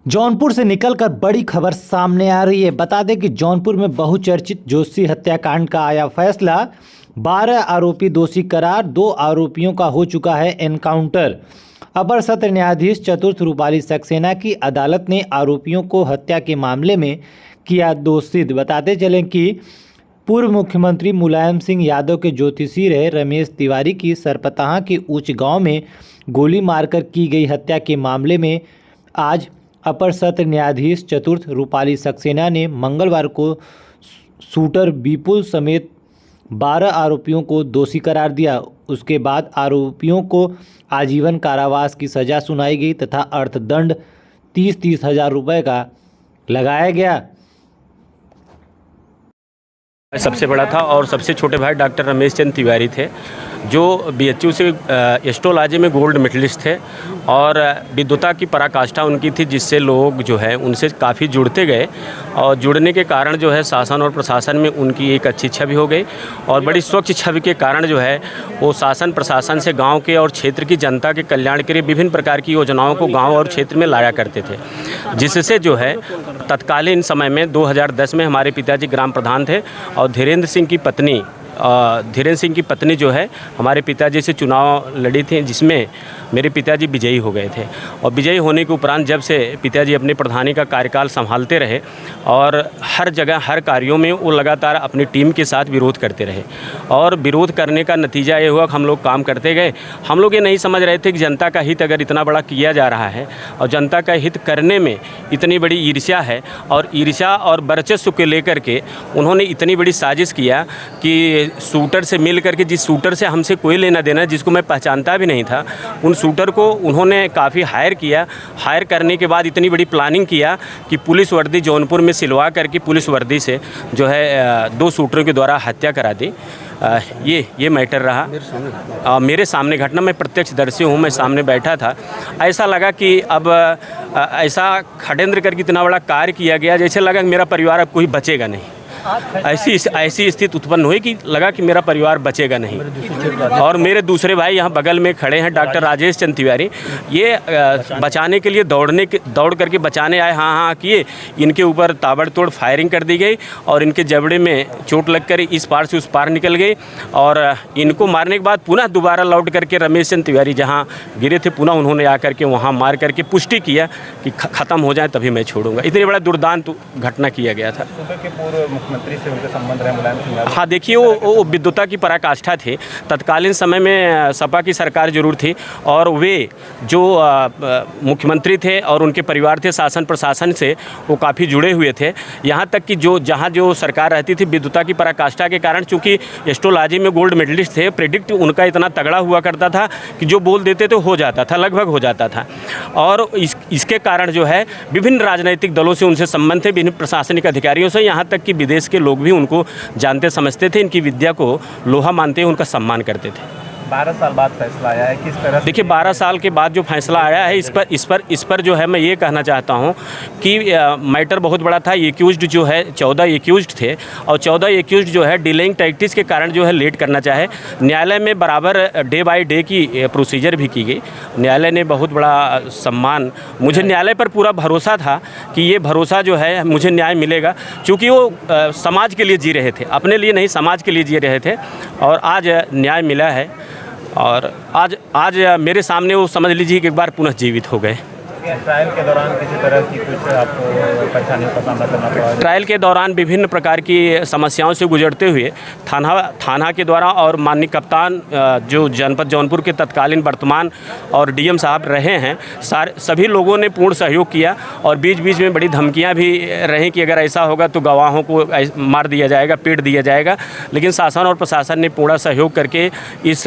जौनपुर से निकलकर बड़ी खबर सामने आ रही है। बता दें कि जौनपुर में बहुचर्चित जोशी हत्याकांड का आया फैसला। 12 आरोपी दोषी करार, 2 आरोपियों का हो चुका है एनकाउंटर। अपर सत्र न्यायाधीश चतुर्थ रूपाली सक्सेना की अदालत ने आरोपियों को हत्या के मामले में किया दोषी। बताते चलें कि पूर्व मुख्यमंत्री मुलायम सिंह यादव के ज्योतिषी रहे रमेश तिवारी की सरपताहा के ऊंच गांव में गोली मारकर की गई हत्या के मामले में आज अपर सत्र न्यायाधीश चतुर्थ रूपाली सक्सेना ने मंगलवार को शूटर विपुल समेत 12 आरोपियों को दोषी करार दिया। उसके बाद आरोपियों को आजीवन कारावास की सज़ा सुनाई गई तथा अर्थदंड 30-30 हज़ार रुपये का लगाया गया। सबसे बड़ा था और सबसे छोटे भाई डॉक्टर रमेश चंद्र तिवारी थे, जो बीएचयू से एस्ट्रोलॉजी में गोल्ड मेडलिस्ट थे और विद्वता की पराकाष्ठा उनकी थी, जिससे लोग जो है उनसे काफ़ी जुड़ते गए और जुड़ने के कारण जो है शासन और प्रशासन में उनकी एक अच्छी छवि हो गई और बड़ी स्वच्छ छवि के कारण जो है वो शासन प्रशासन से गांव के और क्षेत्र की जनता के कल्याण के लिए विभिन्न प्रकार की योजनाओं को गांव और क्षेत्र में लाया करते थे, जिससे जो है तत्कालीन समय में 2010 में हमारे पिताजी ग्राम प्रधान थे और धीरेन्द्र सिंह की पत्नी जो है हमारे पिताजी से चुनाव लड़ी थी, जिसमें मेरे पिताजी विजयी हो गए थे और विजयी होने के उपरांत जब से पिताजी अपने प्रधानी का कार्यकाल संभालते रहे और हर जगह हर कार्यों में वो लगातार अपनी टीम के साथ विरोध करते रहे और विरोध करने का नतीजा ये हुआ कि हम लोग काम करते गए। हम लोग ये नहीं समझ रहे थे कि जनता का हित अगर इतना बड़ा किया जा रहा है और जनता का हित करने में इतनी बड़ी ईर्ष्या है और ईर्ष्या और वर्चस्व को लेकर के उन्होंने इतनी बड़ी साजिश किया कि शूटर से मिल करके, जिस शूटर से हमसे कोई लेना देना, जिसको मैं पहचानता भी नहीं था, उन शूटर को उन्होंने काफ़ी हायर किया। हायर करने के बाद इतनी बड़ी प्लानिंग किया कि पुलिस वर्दी जौनपुर में सिलवा करके पुलिस वर्दी से जो है 2 शूटरों के द्वारा हत्या करा दी। ये मैटर रहा मेरे सामने घटना। मैं प्रत्यक्षदर्शी हूँ, मैं सामने बैठा था। ऐसा लगा कि अब ऐसा षड्यंत्र करके इतना बड़ा कार्य किया गया, जैसे लगा कि मेरा परिवार अब कोई बचेगा नहीं। ऐसी स्थिति उत्पन्न हुई कि लगा कि मेरा परिवार बचेगा नहीं। और मेरे दूसरे भाई यहाँ बगल में खड़े हैं, डॉक्टर राजेश चंद्र तिवारी, ये बचाने के लिए दौड़ करके बचाने आए, हाँ किए। इनके ऊपर ताबड़तोड़ फायरिंग कर दी गई और इनके जबड़े में चोट लगकर इस पार से उस पार निकल गई और इनको मारने के बाद पुनः दोबारा लौट करके रमेश चंद्र तिवारी जहाँ गिरे थे पुनः उन्होंने आकर के वहाँ मार करके पुष्टि किया कि ख़त्म हो जाए तभी मैं छोड़ूंगा। इतनी बड़ा दुर्दांत घटना किया गया था। मुख्यमंत्री से उनके संबंध रहे मुलायम सिंह यादव? हाँ, देखिए वो विद्वता की पराकाष्ठा थे। तत्कालीन समय में सपा की सरकार जरूर थी और वे जो मुख्यमंत्री थे और उनके परिवार थे, शासन प्रशासन से वो काफ़ी जुड़े हुए थे। यहाँ तक कि जहाँ जो सरकार रहती थी, विद्वता की पराकाष्ठा के कारण, चूँकि एस्ट्रोलॉजी में गोल्ड मेडलिस्ट थे, प्रेडिक्ट उनका इतना तगड़ा हुआ करता था कि जो बोल देते तो हो जाता था, लगभग हो जाता था। और इसके कारण जो है विभिन्न राजनीतिक दलों से उनसे संबंध थे, विभिन्न प्रशासनिक अधिकारियों से, यहाँ तक कि विदेश के लोग भी उनको जानते समझते थे, इनकी विद्या को लोहा मानते हुए उनका सम्मान करते थे। 12 साल बाद फैसला आया है, किस तरह? देखिए 12 साल के बाद जो फैसला आया है इस पर जो है मैं ये कहना चाहता हूँ कि मैटर बहुत बड़ा था। एक्यूज्ड जो है 14 एक्यूज्ड थे और 14 एक्यूज्ड जो है डिलेइंग टैक्टिक्स के कारण जो है लेट करना चाहे। न्यायालय में बराबर डे बाय डे की प्रोसीजर भी की गई। न्यायालय ने बहुत बड़ा सम्मान, मुझे न्यायालय पर पूरा भरोसा था कि ये भरोसा जो है मुझे न्याय मिलेगा, चूँकि वो समाज के लिए जी रहे थे, अपने लिए नहीं समाज के लिए जी रहे थे और आज न्याय मिला है। और आज मेरे सामने वो समझ लीजिए कि एक बार पुनः जीवित हो गए। ट्रायल के दौरान किसी तरह की कुछ आपको परेशानियों का सामना करना पड़ा? ट्रायल के दौरान विभिन्न प्रकार की समस्याओं से गुजरते हुए थाना के द्वारा और माननीय कप्तान जो जनपद जौनपुर के तत्कालीन वर्तमान और डीएम साहब रहे हैं, सभी लोगों ने पूर्ण सहयोग किया और बीच बीच में बड़ी धमकियां भी रहीं कि अगर ऐसा होगा तो गवाहों को मार दिया जाएगा, पीट दिया जाएगा। लेकिन शासन और प्रशासन ने पूरा सहयोग करके इस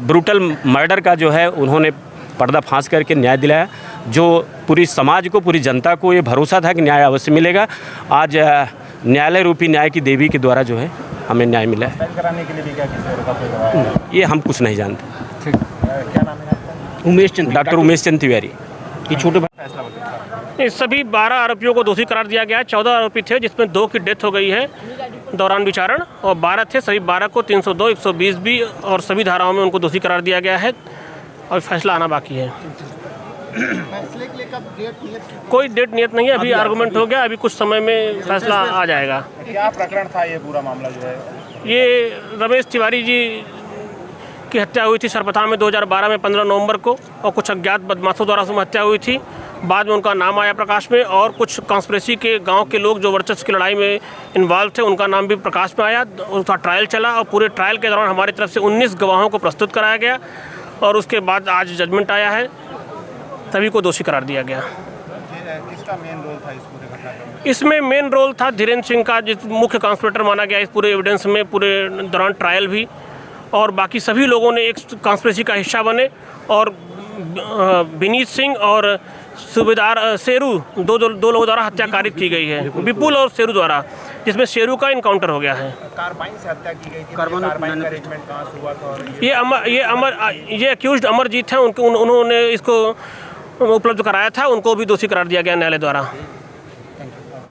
ब्रूटल मर्डर का जो है उन्होंने पर्दाफाश करके न्याय दिलाया, जो पूरी समाज को, पूरी जनता को ये भरोसा था कि न्याय अवश्य मिलेगा। आज न्यायालय रूपी न्याय की देवी के द्वारा जो है हमें न्याय मिला है। कराने के लिए भी क्या किसी और का कोई दबाव है? ये हम कुछ नहीं जानते। क्या नाम है आपका? उमेश चंद्र, डॉक्टर उमेश चंद्र तिवारी। ये छोटे फैसला बताइए। इस सभी 12 आरोपियों को दोषी करार दिया गया है। 14 आरोपी थे, जिसमें 2 की डेथ हो गई है दौरान विचारण और 12 थे, सभी 12 को 302, 120 भी और सभी धाराओं में उनको दोषी करार दिया गया है और फैसला आना बाकी है। फैसले के लिए कोई डेट नियत नहीं है, अभी आर्गूमेंट हो गया, अभी कुछ समय में फैसला आ जाएगा। क्या प्रकरण था ये पूरा मामला जो है? ये रमेश तिवारी जी की हत्या हुई थी सरपथा में 2012 में 15 नवंबर को, और कुछ अज्ञात बदमाशों द्वारा उसमें हत्या हुई थी। बाद में उनका नाम आया प्रकाश में, और कुछ कॉन्स्पिरेसी के गांव के लोग जो वर्चस्व की लड़ाई में इन्वॉल्व थे उनका नाम भी प्रकाश में आया। उसका ट्रायल चला, और पूरे ट्रायल के दौरान हमारी तरफ से 19 गवाहों को प्रस्तुत कराया गया, और उसके बाद आज जजमेंट आया है, सभी को दोषी करार दिया गया। किसका मेन रोल था इस पूरे घटनाक्रम में? इसमें मेन रोल था धीरेन्द्र सिंह का, जिस मुख्य कॉन्स्पिरेटर माना गया इस पूरे एविडेंस में, पूरे दौरान ट्रायल भी, और बाकी सभी लोगों ने एक कॉन्स्पिरेसी का हिस्सा बने। और विनीत सिंह और सूबेदार शेरू दो लोगों द्वारा हत्या कारित की गई है, विपुल और शेरू द्वारा, जिसमें शेरू का इनकाउंटर हो गया है। कार्बाइन से हत्या की गई थी, कार्बाइन का अरेंजमेंट कहाँ से हुआ था? और ये अक्यूज्ड अमरजीत हैं, उन्होंने इसको उपलब्ध कराया था, उनको भी दोषी करार दिया गया न्यायालय द्वारा।